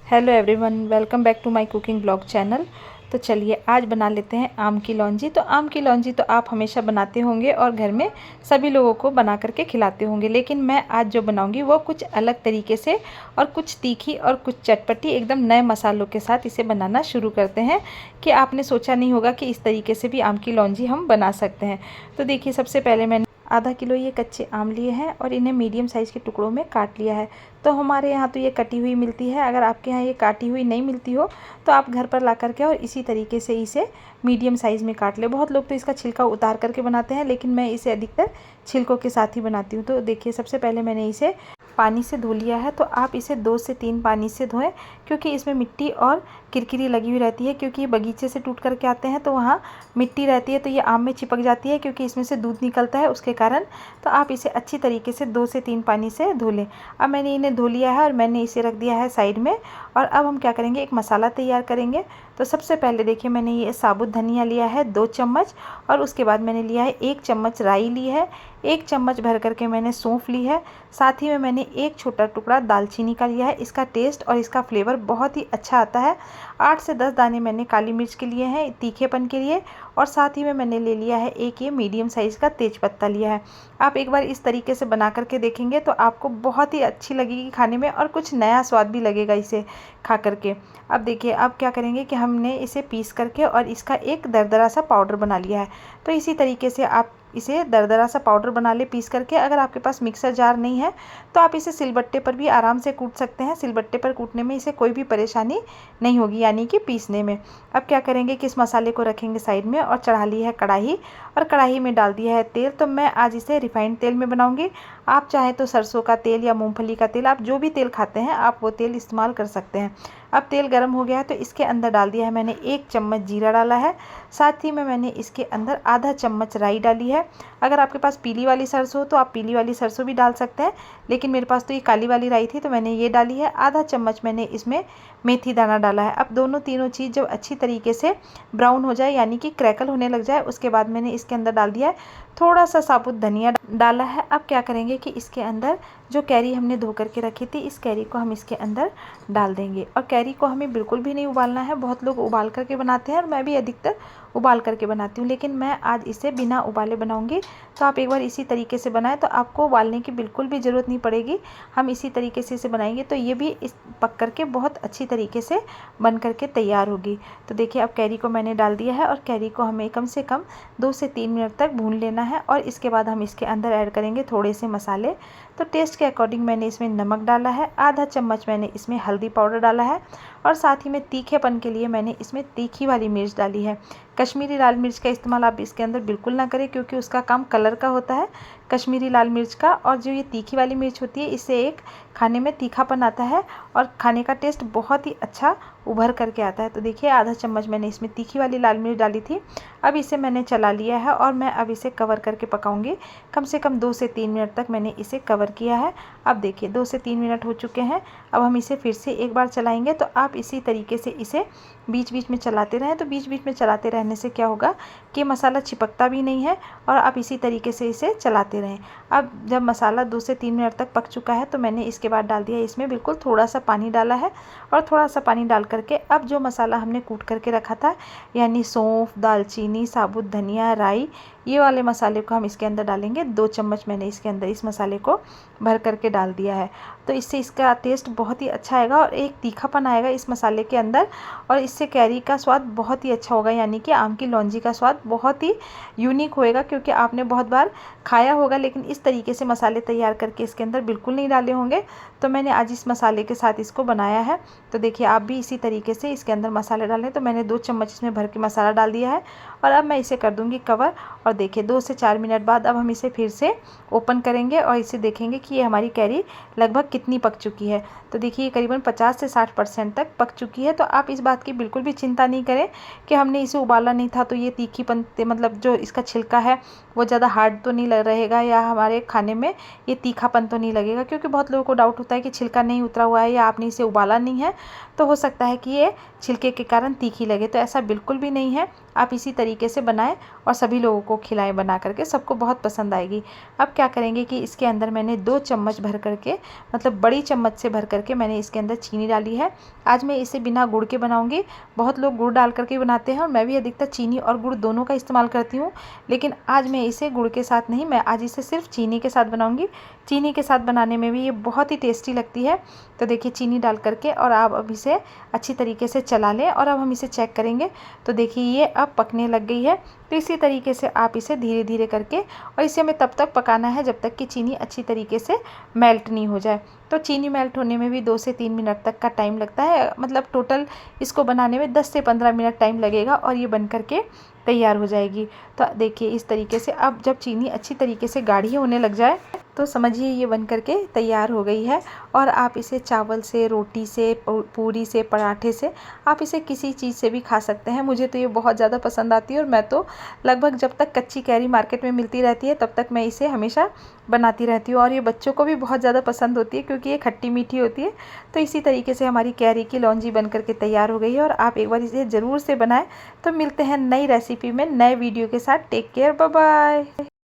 Hello everyone, welcome back to my cooking blog channel. तो चलिए आज बना लेते हैं आम की लौंजी। तो आम की लौंजी तो आप हमेशा बनाते होंगे और घर में सभी लोगों को बना करके खिलाते होंगे, लेकिन मैं आज जो बनाऊंगी वो कुछ अलग तरीके से और कुछ तीखी और कुछ चटपटी एकदम नए मसालों के साथ इसे बनाना शुरू करते हैं कि आपने सोचा नहीं होगा कि इस तरीके से भी आम की लौंजी हम बना सकते हैं। तो देखिए, सबसे पहले मैंने आधा किलो ये कच्चे आम लिए हैं और इन्हें मीडियम साइज़ के टुकड़ों में काट लिया है। तो हमारे यहाँ तो ये कटी हुई मिलती है, अगर आपके यहाँ ये काटी हुई नहीं मिलती हो तो आप घर पर ला करके और इसी तरीके से इसे मीडियम साइज़ में काट लें। बहुत लोग तो इसका छिलका उतार करके बनाते हैं, लेकिन मैं इसे अधिकतर छिलकों के साथ ही बनाती हूँ। तो देखिए, सबसे पहले मैंने इसे पानी से धो लिया है। तो आप इसे 2 से 3 पानी से धोएं, क्योंकि इसमें मिट्टी और किरकिरी लगी हुई रहती है। क्योंकि ये बगीचे से टूट करके आते हैं तो वहाँ मिट्टी रहती है, तो ये आम में चिपक जाती है, क्योंकि इसमें से दूध निकलता है उसके कारण। तो आप इसे अच्छी तरीके से 2 से 3 पानी से धो लें। अब मैंने इन्हें धो लिया है और मैंने इसे रख दिया है साइड में। और अब हम क्या करेंगे, एक मसाला तैयार करेंगे। तो सबसे पहले देखिए, मैंने ये साबुत धनिया लिया है 2 चम्मच, और उसके बाद मैंने लिया है 1 चम्मच राई ली है, 1 चम्मच भर करके मैंने सौंफ ली है, साथ ही में मैंने एक छोटा टुकड़ा दालचीनी का लिया है। इसका टेस्ट और इसका फ्लेवर बहुत ही अच्छा आता है। 8 से 10 दाने मैंने काली मिर्च के लिए हैं तीखेपन के लिए, और साथ ही में मैंने ले लिया है एक ये मीडियम साइज़ का तेज़पत्ता लिया है। आप एक बार इस तरीके से बना करके देखेंगे तो आपको बहुत ही अच्छी लगेगी खाने में, और कुछ नया स्वाद भी लगेगा इसे खा करके। अब देखिए, अब क्या करेंगे कि हमने इसे पीस करके और इसका एक दरदरा सा पाउडर बना लिया है। तो इसी तरीके से आप इसे दरदरा सा पाउडर बना ले पीस करके। अगर आपके पास मिक्सर जार नहीं है तो आप इसे सिलबट्टे पर भी आराम से कूट सकते हैं। सिलबट्टे पर कूटने में इसे कोई भी परेशानी नहीं होगी, यानी कि पीसने में। अब क्या करेंगे कि इस मसाले को रखेंगे साइड में, और चढ़ा ली है कढ़ाई, और कढ़ाई में डाल दिया है तेल। तो मैं आज इसे रिफाइंड तेल में बनाऊंगी। आप चाहें तो सरसों का तेल या मूंगफली का तेल, आप जो भी तेल खाते हैं आप वो तेल इस्तेमाल कर सकते हैं। अब तेल गर्म हो गया है तो इसके अंदर डाल दिया है मैंने 1 चम्मच जीरा डाला है, साथ ही में मैंने इसके अंदर आधा चम्मच राई डाली है। अगर आपके पास पीली वाली सरसों हो तो आप पीली वाली सरसों भी डाल सकते हैं, लेकिन मेरे पास तो ये काली वाली राई थी तो मैंने ये डाली है। आधा चम्मच मैंने इसमें मेथी दाना डाला है। अब दोनों तीनों चीज़ जब अच्छी तरीके से ब्राउन हो जाए, यानी कि क्रैकल होने लग जाए, उसके बाद मैंने इसके अंदर डाल दिया है थोड़ा सा साबुत धनिया डाला है। अब क्या करेंगे कि इसके अंदर जो कैरी हमने धो करके रखी थी, इस कैरी को हम इसके अंदर डाल देंगे। और कैरी को हमें बिल्कुल भी नहीं उबालना है। बहुत लोग उबाल करके बनाते हैं और मैं भी अधिकतर उबाल करके बनाती हूँ, लेकिन मैं आज इसे बिना उबाले बनाऊंगी। तो आप एक बार इसी तरीके से बनाएं तो आपको उबालने की बिल्कुल भी ज़रूरत नहीं पड़ेगी। हम इसी तरीके से इसे बनाएंगे तो ये भी इस पक करके बहुत अच्छी तरीके से बन करके तैयार होगी। तो देखिए, अब कैरी को मैंने डाल दिया है, और कैरी को हमें कम से कम 2 से 3 मिनट तक भून लेना है। और इसके बाद हम इसके अंदर ऐड करेंगे थोड़े से मसाले। तो टेस्ट के अकॉर्डिंग मैंने इसमें नमक डाला है, आधा चम्मच मैंने इसमें हल्दी पाउडर डाला है, और साथ ही में तीखेपन के लिए मैंने इसमें तीखी वाली मिर्च डाली है। कश्मीरी लाल मिर्च का इस्तेमाल आप इसके अंदर बिल्कुल ना करें, क्योंकि उसका काम कलर का होता है, कश्मीरी लाल मिर्च का। और जो ये तीखी वाली मिर्च होती है, इससे एक खाने में तीखापन आता है और खाने का टेस्ट बहुत ही अच्छा उभर करके आता है। तो देखिए, आधा चम्मच मैंने इसमें तीखी वाली लाल मिर्च डाली थी। अब इसे मैंने चला लिया है और मैं अब इसे कवर करके पकाऊंगी। कम से कम 2 से 3 मिनट तक मैंने इसे कवर किया है। अब देखिए, 2 से 3 मिनट हो चुके हैं। अब हम इसे फिर से एक बार चलाएंगे। तो आप इसी तरीके से इसे बीच बीच में चलाते रहें। तो बीच बीच में चलाते रहने से क्या होगा कि मसाला चिपकता भी नहीं है, और आप इसी तरीके से इसे चलाते रहें। अब जब मसाला 2 से 3 मिनट तक पक चुका है तो मैंने इसके बाद डाल दिया इसमें बिल्कुल थोड़ा सा पानी डाला है, और थोड़ा सा पानी डाल करके अब जो मसाला हमने कूट करके रखा था, यानी सौंफ, दालचीनी, साबुत धनिया, राई, ये वाले मसाले को हम इसके अंदर डालेंगे। 2 चम्मच मैंने इसके अंदर इस मसाले को भर करके डाल दिया है। तो इससे इसका टेस्ट बहुत ही अच्छा आएगा और एक तीखापन आएगा इस मसाले के अंदर, और इससे कैरी का स्वाद बहुत ही अच्छा होगा, यानी कि आम की लौंजी का स्वाद बहुत ही यूनिक होएगा। क्योंकि आपने बहुत बार खाया होगा, लेकिन इस तरीके से मसाले तैयार करके इसके अंदर बिल्कुल नहीं डाले होंगे। तो मैंने आज इस मसाले के साथ इसको बनाया है। तो देखिए, आप भी इसी तरीके से इसके अंदर मसाले डालें। तो मैंने 2 चम्मच इसमें भर के मसाला डाल दिया है, और अब मैं इसे कर दूंगी कवर। और देखिए, 2 से 4 मिनट बाद अब हम इसे फिर से ओपन करेंगे और इसे देखेंगे कि ये हमारी कैरी लगभग कितनी पक चुकी है। तो देखिए, ये करीबन 50 से 60% तक पक चुकी है। तो आप इस बात की बिल्कुल भी चिंता नहीं करें कि हमने इसे उबाला नहीं था तो ये तीखीपन, मतलब जो इसका छिलका है वो ज़्यादा हार्ड तो नहीं लग रहेगा, या हमारे खाने में ये तीखापन तो नहीं लगेगा। क्योंकि बहुत लोगों को डाउट होता है कि छिलका नहीं उतरा हुआ है या आपने इसे उबाला नहीं है, तो हो सकता है कि ये छिलके के कारण तीखी लगे। तो ऐसा बिल्कुल भी नहीं है। आप इसी तरीके से बनाएं और सभी लोगों को खिलाएं बना करके, सबको बहुत पसंद आएगी। अब क्या करेंगे कि इसके अंदर मैंने 2 चम्मच भर करके, मतलब मतलब बड़ी चम्मच से भर करके मैंने इसके अंदर चीनी डाली है। आज मैं इसे बिना गुड़ के बनाऊंगी। बहुत लोग गुड़ डाल करके बनाते हैं और मैं भी अधिकतर चीनी और गुड़ दोनों का इस्तेमाल करती हूँ, लेकिन आज मैं इसे गुड़ के साथ नहीं, मैं आज इसे सिर्फ चीनी के साथ बनाऊंगी। चीनी के साथ बनाने में भी ये बहुत ही टेस्टी लगती है। तो देखिए चीनी डाल करके और आप अब इसे अच्छी तरीके से चला लें और अब हम इसे चेक करेंगे। तो देखिए ये अब पकने लग गई है। तो इसी तरीके से आप इसे धीरे धीरे करके, और इसे हमें तब तक पकाना है जब तक कि चीनी अच्छी तरीके से मेल्ट नहीं हो जाए। तो चीनी मेल्ट होने में भी 2 से 3 मिनट तक का टाइम लगता है, मतलब टोटल इसको बनाने में 10 से 15 मिनट टाइम लगेगा और ये बन करके तैयार हो जाएगी। तो देखिए इस तरीके से अब जब चीनी अच्छी तरीके से गाढ़ी होने लग जाए तो समझिए ये बन करके तैयार हो गई है। और आप इसे चावल से, रोटी से, पूरी से, पराठे से, आप इसे किसी चीज़ से भी खा सकते हैं। मुझे तो ये बहुत ज़्यादा पसंद आती है और मैं तो लगभग जब तक कच्ची कैरी मार्केट में मिलती रहती है तब तक मैं इसे हमेशा बनाती रहती हूँ। और ये बच्चों को भी बहुत ज़्यादा पसंद होती है क्योंकि ये खट्टी मीठी होती है। तो इसी तरीके से हमारी कैरी की लौंजी बन करके तैयार हो गई है और आप एक बार इसे ज़रूर से बनाएं। तो मिलते हैं नई रेसिपी में, नए वीडियो के साथ। Take care, bye bye.